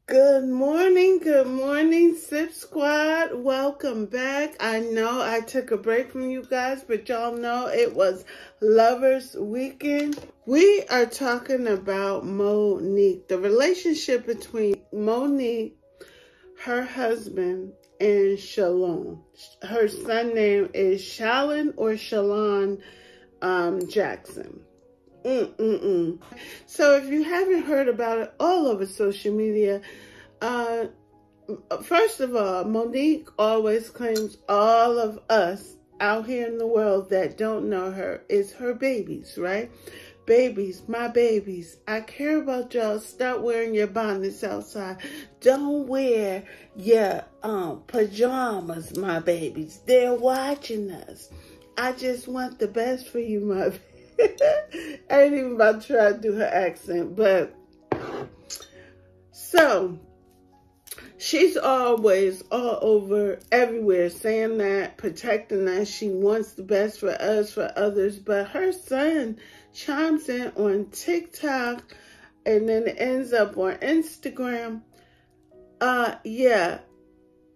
Good morning, Sip Squad. Welcome back. I know I took a break from you guys, but y'all know it was Lovers Weekend. We are talking about Monique, the relationship between Monique, her husband, and Shalon. Her son name is Shalon or Shalon Jackson. So if you haven't heard about it all over social media, first of all, Monique always claims all of us out here in the world that don't know her is her babies, right? Babies, my babies. I care about y'all. Stop wearing your bonnets outside. Don't wear your pajamas, my babies. They're watching us. I just want the best for you, my babies. I ain't even about to try to do her accent, but so she's always all over everywhere saying that, protecting us. She wants the best for us, for others, but her son chimes in on TikTok and then it ends up on Instagram. Yeah.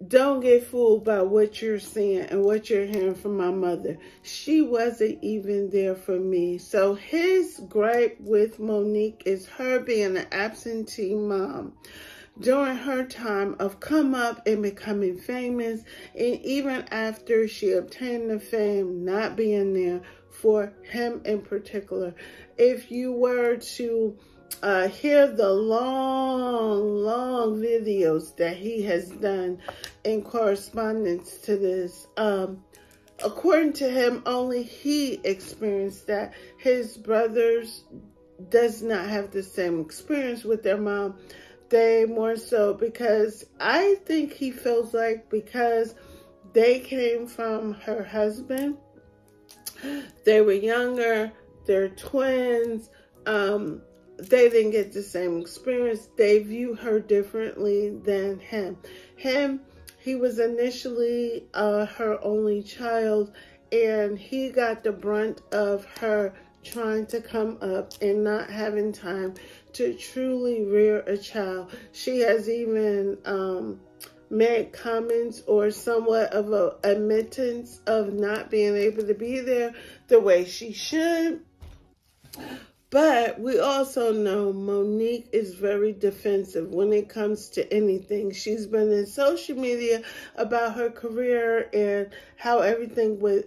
Don't get fooled by what you're seeing and what you're hearing from my mother. She wasn't even there for me. So his gripe with Monique is her being an absentee mom during her time of come up and becoming famous, and even after she obtained the fame, not being there for him in particular. If you were to hear the long videos that he has done in correspondence to this, according to him, only he experienced that. His brothers does not have the same experience with their mom. They more so, because I think he feels like because they came from her husband, they were younger, they're twins, they didn't get the same experience. They view her differently than him. He was initially her only child, and he got the brunt of her trying to come up and not having time to truly rear a child. She has even made comments or somewhat of a admittance of not being able to be there the way she should. But we also know Monique is very defensive when it comes to anything. She's been in social media about her career and how everything went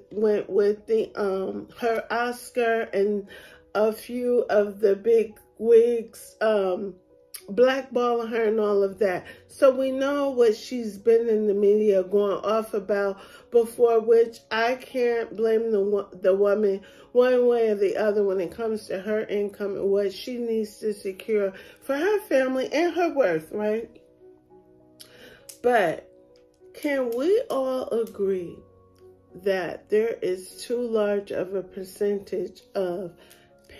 with the her Oscar and a few of the big wigs blackballing her and all of that. So we know what she's been in the media going off about before, which I can't blame the woman one way or the other when it comes to her income and what she needs to secure for her family and her worth, right? But can we all agree that there is too large of a percentage of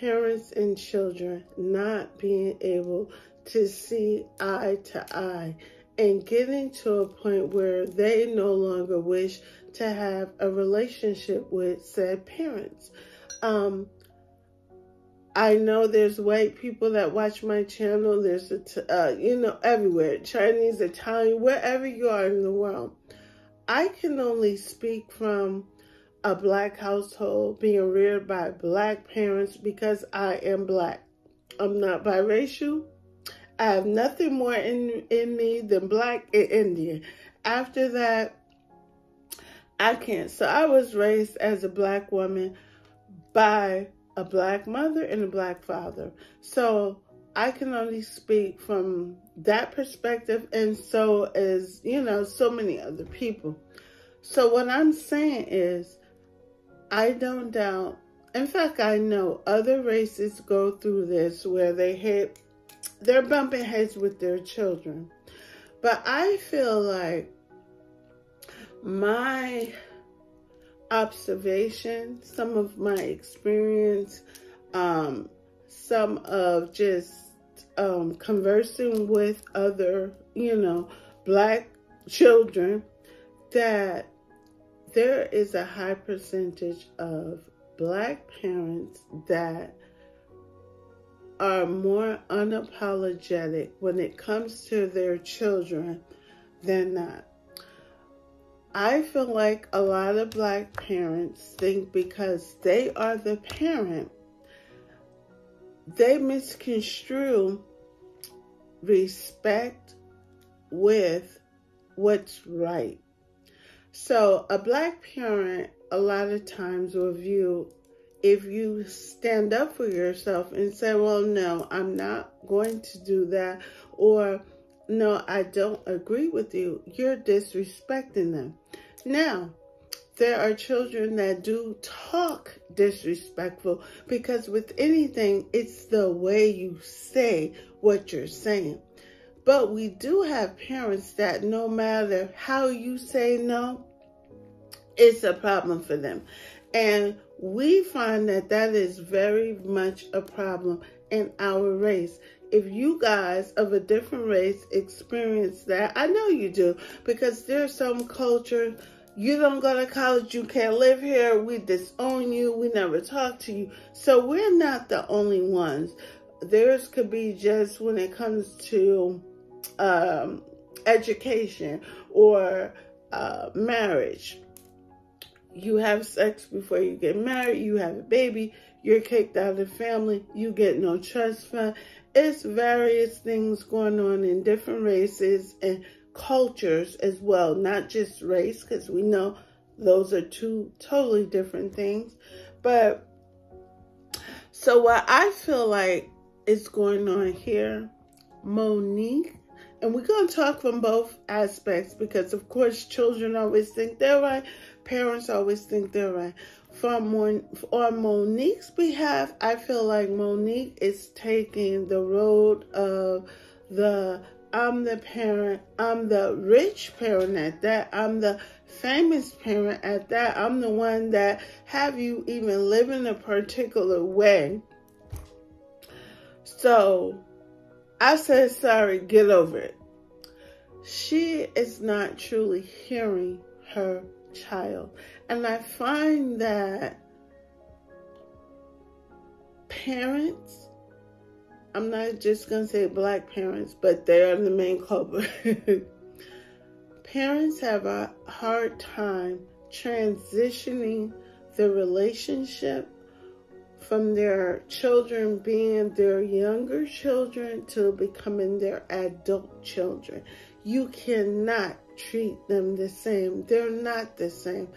parents and children not being able to see eye to eye and getting to a point where they no longer wish to have a relationship with said parents? I know there's white people that watch my channel. There's, everywhere, Chinese, Italian, wherever you are in the world. I can only speak from a black household, being reared by black parents, because I am black. I'm not biracial. I have nothing more in me than black and Indian. After that, I can't. So I was raised as a black woman by a black mother and a black father. So I can only speak from that perspective, and so as, so many other people. So what I'm saying is, I don't doubt, in fact, I know other races go through this where they're bumping heads with their children. But I feel like my observation, some of my experience, some of just conversing with other, black children, that there is a high percentage of black parents that are more unapologetic when it comes to their children than not. I feel like a lot of Black parents think because they are the parent, they misconstrue respect with what's right. So a Black parent a lot of times will view, if you stand up for yourself and say, well, no, I'm not going to do that, or no, I don't agree with you, you're disrespecting them. Now, there are children that do talk disrespectful, because with anything, it's the way you say what you're saying. But we do have parents that no matter how you say no, it's a problem for them. And we find that that is very much a problem in our race. If you guys of a different race experience that, I know you do, because there's some culture, you don't go to college, you can't live here, we disown you, we never talk to you. So we're not the only ones. Theirs could be just when it comes to education or marriage. You have sex before you get married, you have a baby, you're kicked out of the family, you get no trust fund. It's various things going on in different races and cultures as well, not just race, because we know those are two totally different things. But so what I feel like is going on here, Monique, and we're going to talk from both aspects, because of course children always think they're right, parents always think they're right. On Monique's behalf, I feel like Monique is taking the road of I'm the parent, I'm the rich parent at that, I'm the famous parent at that, I'm the one that have you even live in a particular way. So I said, sorry, get over it. She is not truly hearing her child. And I find that parents, I'm not just going to say Black parents, but they're the main culprit. Parents have a hard time transitioning the relationship from their children being their younger children to becoming their adult children. You cannot treat them the same. They're not the same.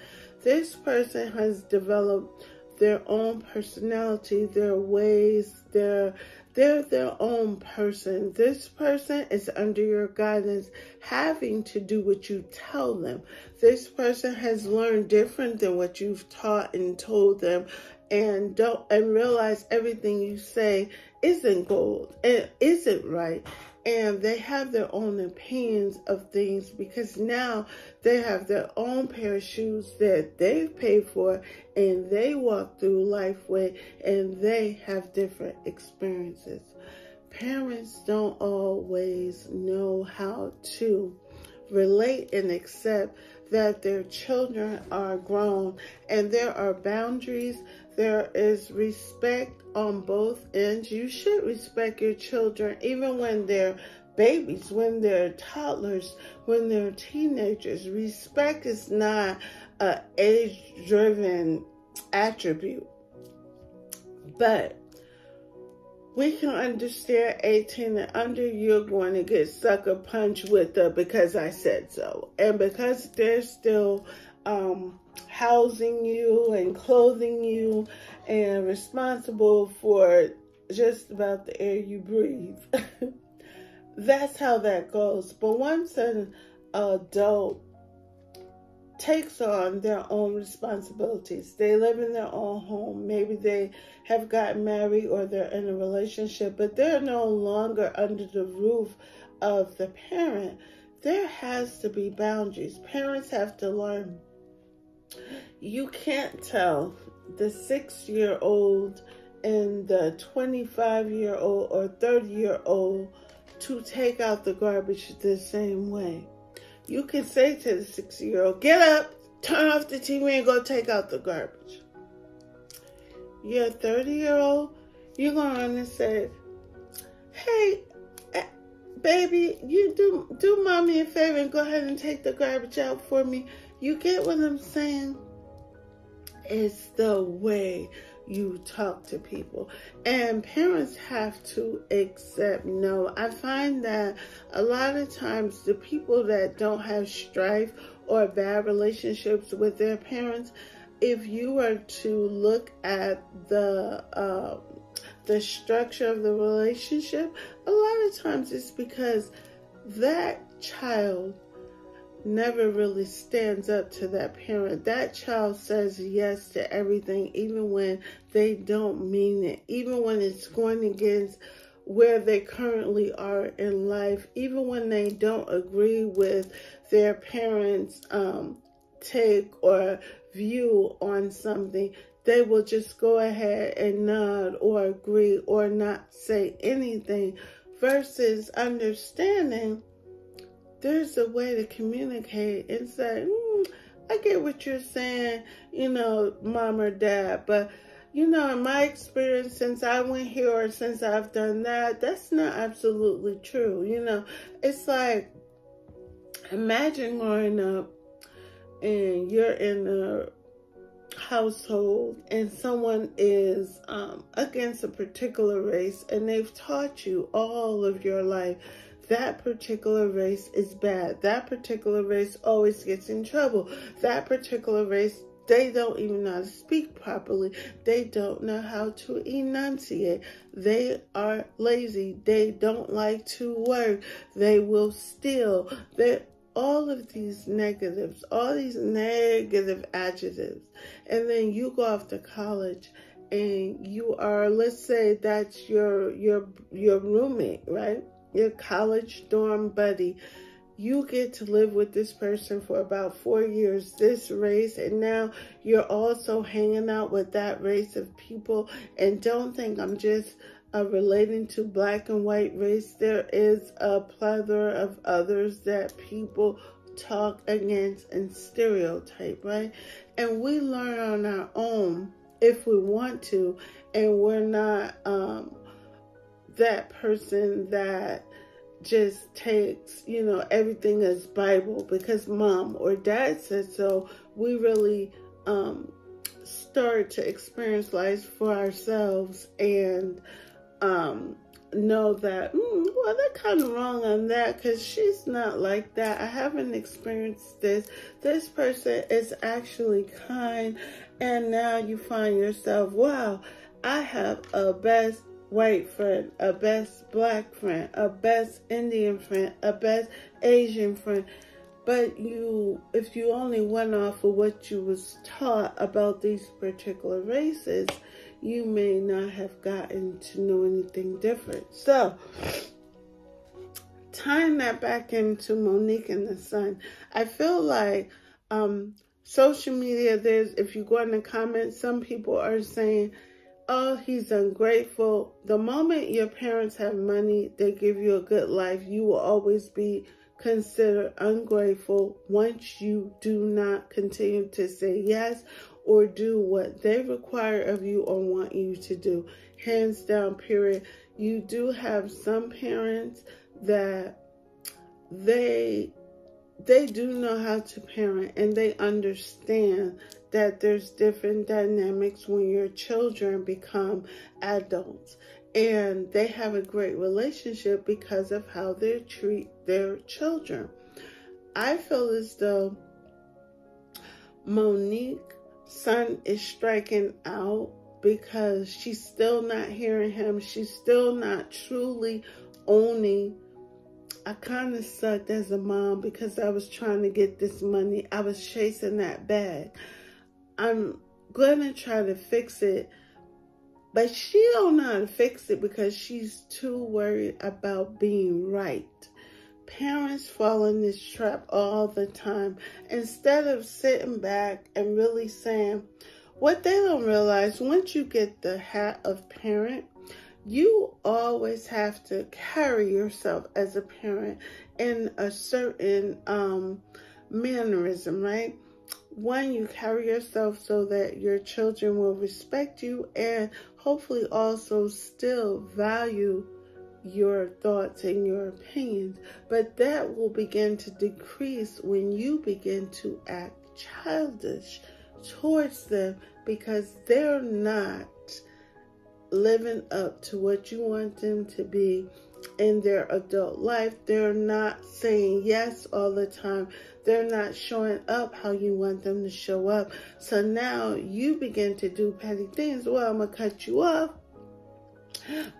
This person has developed their own personality, their ways, they're their own person. This person is under your guidance, having to do what you tell them. This person has learned different than what you've taught and told them, and realize everything you say isn't gold and isn't right. And they have their own opinions of things, because now they have their own pair of shoes that they've paid for and they walk through life with, and they have different experiences. Parents don't always know how to relate and accept that their children are grown, and there are boundaries. There is respect on both ends. You should respect your children even when they're babies, when they're toddlers, when they're teenagers. Respect is not an age-driven attribute. But we can understand 18 and under, you're going to get sucker punched with the because I said so. And because they're still housing you and clothing you and responsible for just about the air you breathe. That's how that goes. But once an adult takes on their own responsibilities, they live in their own home, maybe they have gotten married or they're in a relationship, but they're no longer under the roof of the parent, there has to be boundaries. Parents have to learn. You can't tell the 6-year-old and the 25-year-old or 30-year-old to take out the garbage the same way. You can say to the 6-year-old, get up, turn off the TV and go take out the garbage. You're a 30-year-old, you're going to say, hey, baby, you do mommy a favor and go ahead and take the garbage out for me. You get what I'm saying? It's the way you talk to people. And parents have to accept no. I find that a lot of times the people that don't have strife or bad relationships with their parents, if you were to look at the structure of the relationship, a lot of times it's because that child never really stands up to that parent. That child says yes to everything, even when they don't mean it, even when it's going against where they currently are in life, even when they don't agree with their parents' take or view on something. They will just go ahead and nod or agree or not say anything, versus understanding there's a way to communicate and say, I get what you're saying, mom or dad, but, in my experience, since I went here or since I've done that, that's not absolutely true. It's like, imagine growing up and you're in a household and someone is against a particular race, and they've taught you all of your life that particular race is bad. That particular race always gets in trouble. That particular race, they don't even know how to speak properly. They don't know how to enunciate. They are lazy. They don't like to work. They will steal. All of these negatives, all these negative adjectives. And then you go off to college and you are, let's say that's your roommate, right? Your college dorm buddy. You get to live with this person for about 4 years, this race, and now you're also hanging out with that race of people. And don't think I'm just relating to black and white race. There is a plethora of others that people talk against and stereotype, right? And we learn on our own if we want to, and we're not that person that just takes, everything as Bible because mom or dad said so. We really start to experience life for ourselves and know that, well, they're kind of wrong on that because she's not like that. I haven't experienced this. This person is actually kind. And now you find yourself, wow, I have a best white friend, a best black friend, a best Indian friend, a best Asian friend. But if you only went off of what you was taught about these particular races, you may not have gotten to know anything different. So, tying that back into Monique and the son, I feel like social media, if you go in the comments, some people are saying, oh, he's ungrateful. The moment your parents have money, they give you a good life, you will always be considered ungrateful once you do not continue to say yes or do what they require of you or want you to do. Hands down, period. You do have some parents that they do know how to parent, and they understand that there's different dynamics when your children become adults. And they have a great relationship because of how they treat their children. I feel as though Monique's son is striking out because she's still not hearing him. She's still not truly owning. I kind of sucked as a mom because I was trying to get this money. I was chasing that bag. I'm going to try to fix it, but she don't know how to fix it because she's too worried about being right. Parents fall in this trap all the time. Instead of sitting back and really saying, what they don't realize, once you get the hat of parent, you always have to carry yourself as a parent in a certain mannerism, right? One, you carry yourself so that your children will respect you and hopefully also still value your thoughts and your opinions. But that will begin to decrease when you begin to act childish towards them, because they're not living up to what you want them to be in their adult life. They're not saying yes all the time. They're not showing up how you want them to show up. So now you begin to do petty things. Well, I'm going to cut you off.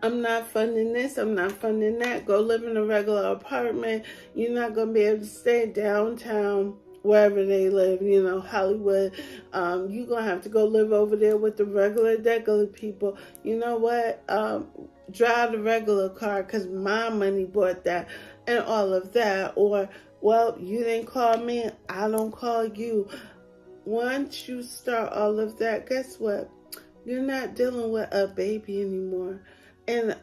I'm not funding this. I'm not funding that. Go live in a regular apartment. You're not going to be able to stay downtown, wherever they live, you know, Hollywood. You're going to have to go live over there with the regular people. You know what? Drive the regular car because my money bought that, and all of that. Or, well, you didn't call me, I don't call you. Once you start all of that, guess what? You're not dealing with a baby anymore. And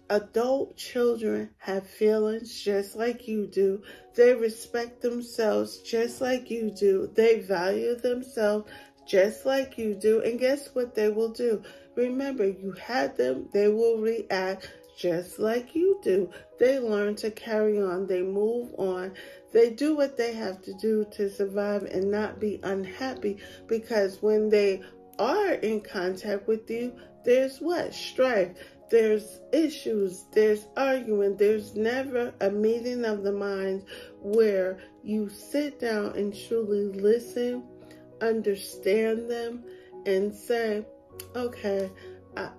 adult children have feelings just like you do. They respect themselves just like you do. They value themselves just like you do. And guess what they will do? Remember, you had them. They will react just like you do. They learn to carry on. They move on. They do what they have to do to survive and not be unhappy, because when they are in contact with you, there's what? Strife. There's issues. There's arguing. There's never a meeting of the minds where you sit down and truly listen, understand them, and say, okay,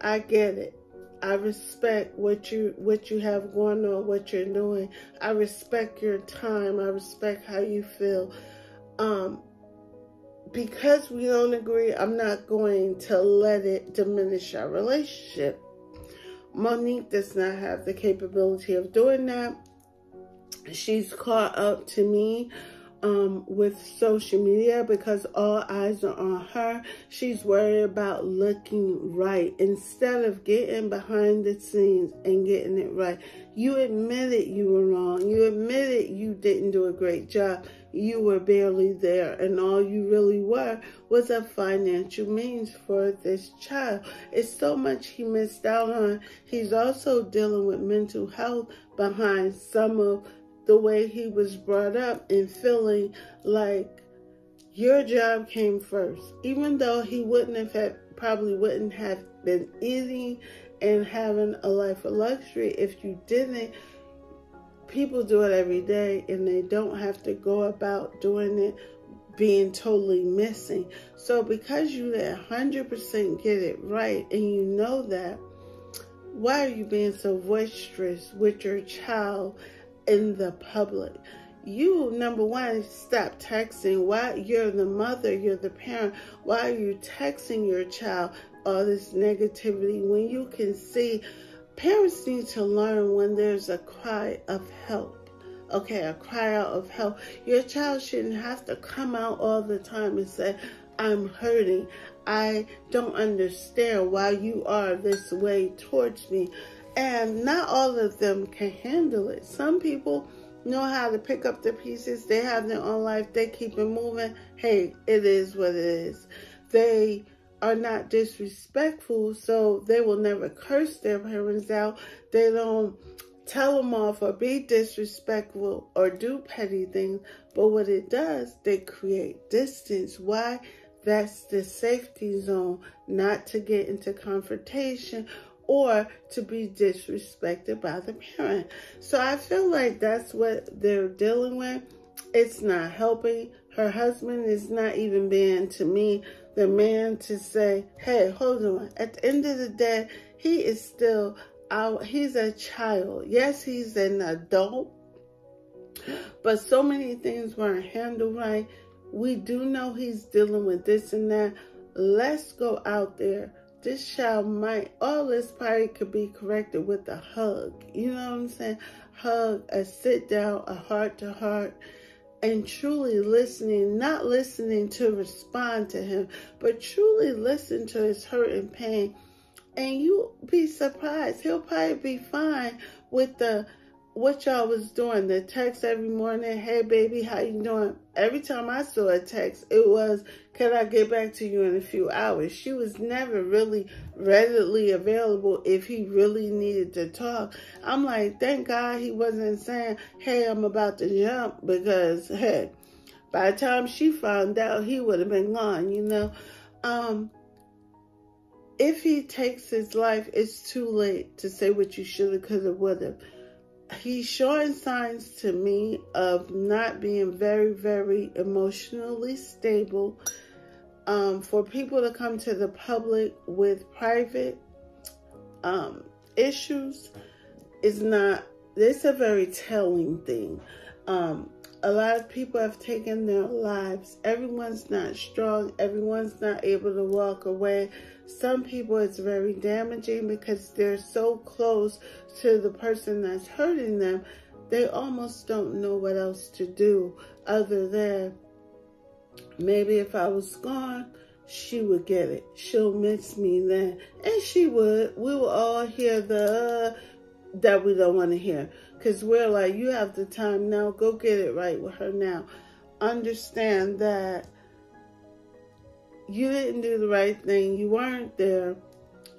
I get it. I respect what you have going on, what you're doing. I respect your time. I respect how you feel. Because we don't agree, I'm not going to let it diminish our relationship. Monique does not have the capability of doing that. She's caught up to me with social media because all eyes are on her. She's worried about looking right instead of getting behind the scenes and getting it right. You admitted you were wrong. You admitted you didn't do a great job. You were barely there, and all you really were was a financial means for this child. It's so much he missed out on. He's also dealing with mental health behind some of the way he was brought up, and feeling like your job came first. Even though he probably wouldn't have been eating and having a life of luxury if you didn't. People do it every day, and they don't have to go about doing it being totally missing. So because you did 100% get it right, and you know that, why are you being so boisterous with your child in the public? You, number one, stop texting. Why? You're the mother, you're the parent. Why are you texting your child all this negativity when you can see? Parents need to learn when there's a cry of help. Okay, a cry out of help. Your child shouldn't have to come out all the time and say, I'm hurting. I don't understand why you are this way towards me. And not all of them can handle it. Some people know how to pick up the pieces. They have their own life. They keep it moving. Hey, it is what it is. They are not disrespectful, so they will never curse their parents out. They don't tell them off or be disrespectful or do petty things. But what it does, they create distance. Why? That's the safety zone, not to get into confrontation or to be disrespected by the parent. So I feel like that's what they're dealing with. It's not helping. Her husband is not even being, to me, the man to say, hey, hold on. At the end of the day, he is still out. He's a child. Yes, he's an adult, but so many things weren't handled right. We do know he's dealing with this and that. Let's go out there. This child all this probably could be corrected with a hug. You know what I'm saying? Hug, a sit down, a heart to heart. And truly listening, not listening to respond to him, but truly listen to his hurt and pain. And you'll be surprised. He'll probably be fine with the what y'all was doing. The text every morning, hey baby, how you doing? Every time I saw a text, it was, can I get back to you in a few hours? She was never really readily available if he really needed to talk. I'm like, thank God he wasn't saying, hey, I'm about to jump, because, hey, by the time she found out, he would have been gone, you know. If he takes his life, it's too late to say what you should have, could have, would have. He's showing signs to me of not being very, very emotionally stable. For people to come to the public with private issues is not, it's a very telling thing. A lot of people have taken their lives. Everyone's not strong. Everyone's not able to walk away. Some people, it's very damaging because they're so close to the person that's hurting them. They almost don't know what else to do other than, maybe if I was gone, she would get it. She'll miss me then. And she would. We will all hear the that we don't want to hear. Because we're like, you have the time now. Go get it right with her now. Understand that you didn't do the right thing. You weren't there.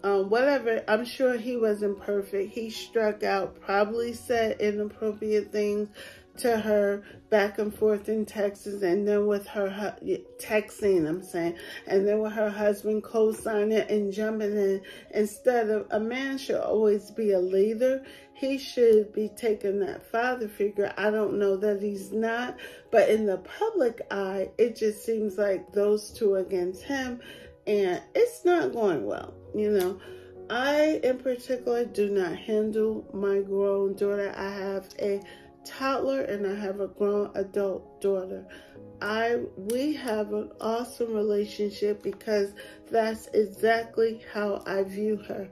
Whatever. I'm sure he wasn't perfect. He struck out, probably said inappropriate things to her back and forth in Texas, and then with her texting, I'm saying, and then with her husband co-signing and jumping in. Instead of, a man should always be a leader. He should be taking that father figure. I don't know that he's not, but in the public eye, it just seems like those two against him, and it's not going well, you know. I, in particular, do not handle my grown daughter. I have a toddler and I have a grown adult daughter. We have an awesome relationship because that's exactly how I view her.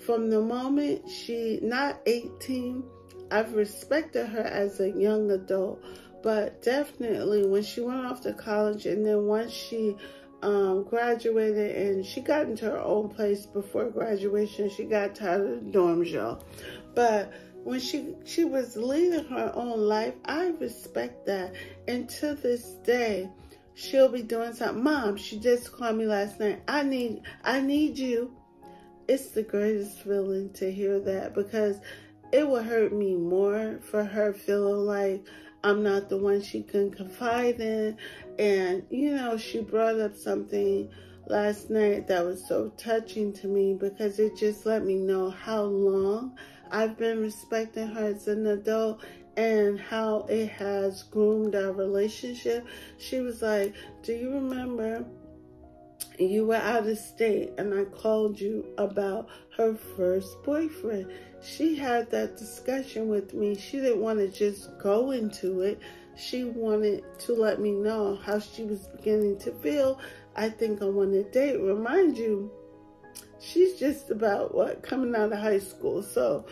From the moment she, not 18, I've respected her as a young adult, but definitely when she went off to college, and then once she graduated and she got into her own place before graduation, she got tired of the dorms, y'all. But when she was leading her own life, I respect that. And to this day, she'll be doing something. Mom, she just called me last night. I need you. It's the greatest feeling to hear that, because it would hurt me more for her feeling like I'm not the one she can confide in. And, you know, she brought up something last night that was so touching to me, because it just let me know how long I've been respecting her as an adult and how it has groomed our relationship. She was like, do you remember you were out of state and I called you about her first boyfriend? She had that discussion with me. She didn't want to just go into it. She wanted to let me know how she was beginning to feel. I think I want to date. Remind you, she's just about, coming out of high school. So,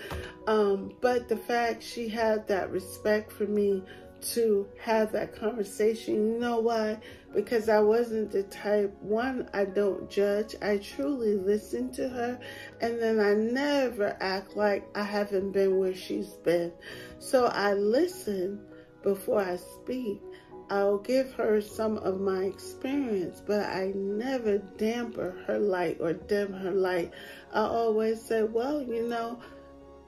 but the fact she had that respect for me to have that conversation, you know why? Because I wasn't the type, one, I don't judge. I truly listen to her, and then I never act like I haven't been where she's been. So I listen before I speak. I'll give her some of my experience, but I never damper her light or dim her light. I always say, well, you know,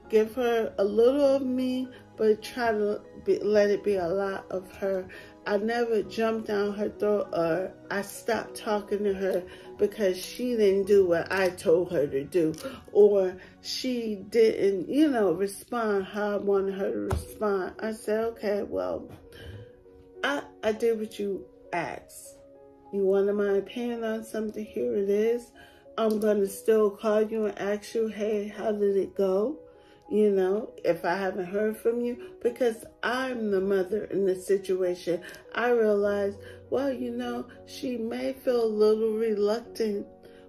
give her a little of me, but try to let it be a lot of her. I never jumped down her throat, or I stopped talking to her because she didn't do what I told her to do, or she didn't, you know, respond how I wanted her to respond. I said, okay, well, I did what you asked. You wanted my opinion on something, here it is. I'm going to still call you and ask you, hey, how did it go? You know, if I haven't heard from you, because I'm the mother in this situation. I realized, well, you know, she may feel a little reluctant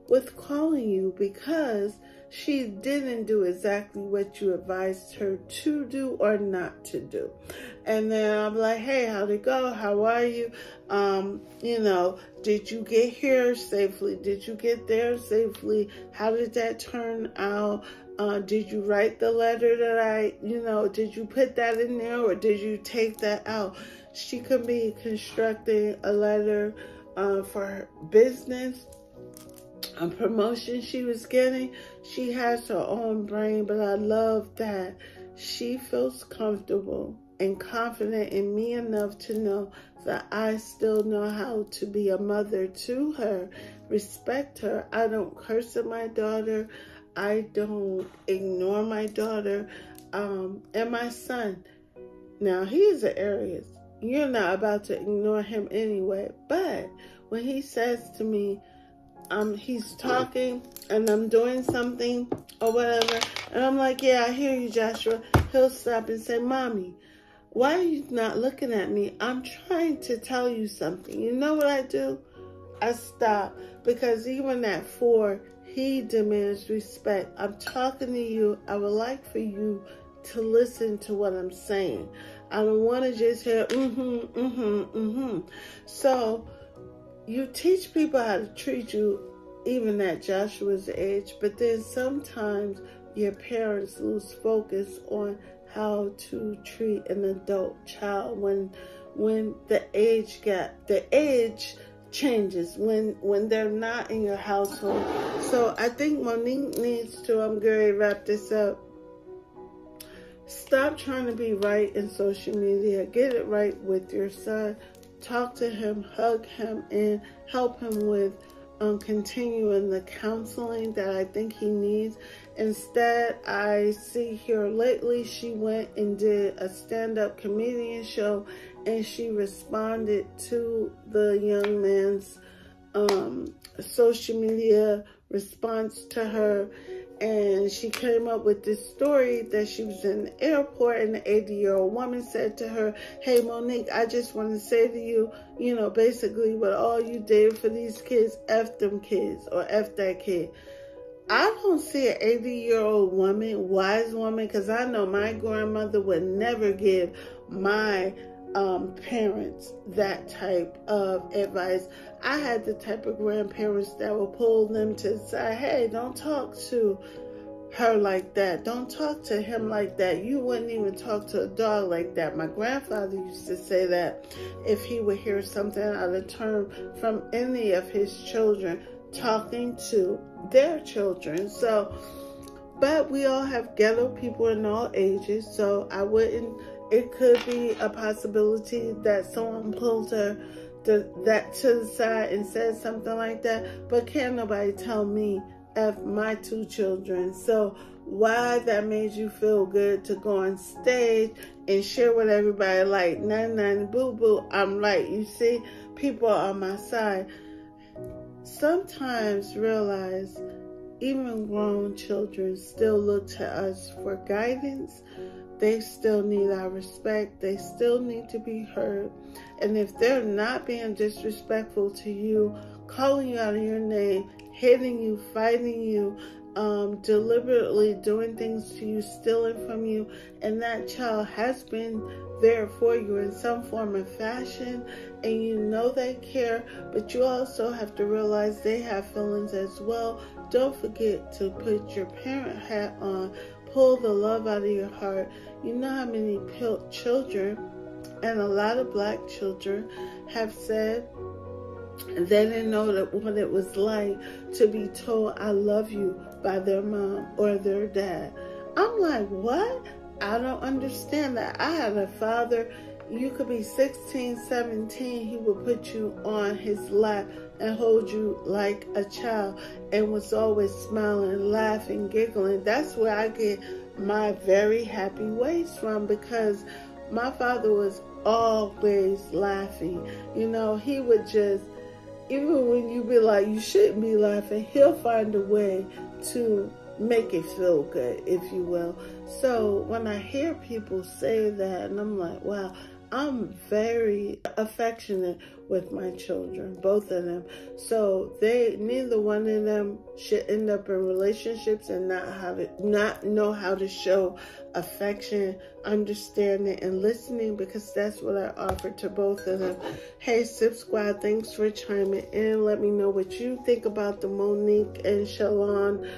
with calling you because she didn't do exactly what you advised her to do or not to do. And then I'm like, hey, how'd it go? How are you? You know, did you get here safely? Did you get there safely? How did that turn out? Did you write the letter that did you put that in there or did you take that out? She could be constructing a letter for her business, a promotion she was getting. She has her own brain, but I love that she feels comfortable and confident in me enough to know that I still know how to be a mother to her, respect her. I don't curse at my daughter. I don't ignore my daughter. And my son, now he is an Aries. You're not about to ignore him anyway. But when he says to me, he's talking and I'm doing something or whatever, and I'm like, yeah, I hear you, Joshua. He'll stop and say, Mommy, why are you not looking at me? I'm trying to tell you something. You know what I do? I stop, because even at 4, he demands respect. I'm talking to you. I would like for you to listen to what I'm saying. I don't want to just hear, So you teach people how to treat you even at Joshua's age, but then sometimes your parents lose focus on how to treat an adult child when the age changes, when they're not in your household. So I think Monique needs to, I'm going to wrap this up, stop trying to be right in social media. Get it right with your son. Talk to him, hug him, and help him with continuing the counseling that I think he needs. Instead, I see here lately, she went and did a stand-up comedian show, and she responded to the young man's social media response to her. And she came up with this story that she was in the airport and the 80-year-old woman said to her, hey, Monique, I just want to say to you, basically what all you did for these kids, F them kids or F that kid. I don't see an 80-year-old woman, wise woman, because I know my grandmother would never give my parents that type of advice. I had the type of grandparents that would pull them to say, hey, don't talk to her like that. Don't talk to him like that. You wouldn't even talk to a dog like that. My grandfather used to say that if he would hear something out of turn from any of his children talking to their children. So, but we all have ghetto people in all ages, so I wouldn't, it could be a possibility that someone pulls her to the side and says something like that, but can't nobody tell me F my 2 children. So why that made you feel good to go on stage and share with everybody like, 99 boo-boo, I'm right. You see, people are on my side. Sometimes realize even grown children still look to us for guidance. They still need our respect. They still need to be heard. And if they're not being disrespectful to you, calling you out of your name, hitting you, fighting you, deliberately doing things to you, stealing from you, and that child has been there for you in some form of fashion, and you know they care, but you also have to realize they have feelings as well. Don't forget to put your parent hat on. Pull the love out of your heart. You know how many children, and a lot of black children, have said they didn't know what it was like to be told I love you by their mom or their dad. I'm like, what? I don't understand that. I had a father, you could be 16, 17, he would put you on his lap and hold you like a child and was always smiling, laughing, giggling. That's where I get my very happy ways from, because my father was always laughing. He would just, even when you be like, you shouldn't be laughing, he'll find a way to make it feel good, if you will. So when I hear people say that, and I'm like, wow, I'm very affectionate with my children, both of them. So neither one of them should end up in relationships and not know how to show affection, understanding, and listening, because that's what I offer to both of them. Hey, Sip Squad, thanks for chiming in. Let me know what you think about the Monique and Shalon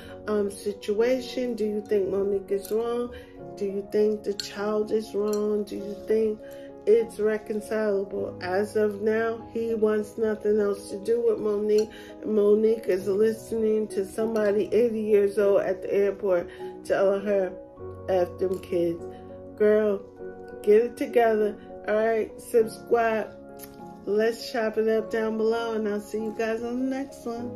situation? Do you think Monique is wrong? Do you think the child is wrong? Do you think it's reconcilable? As of now, he wants nothing else to do with Monique. Monique is listening to somebody 80 years old at the airport telling her, F them kids. Girl, get it together. Alright, subscribe. Let's chop it up down below, and I'll see you guys on the next one.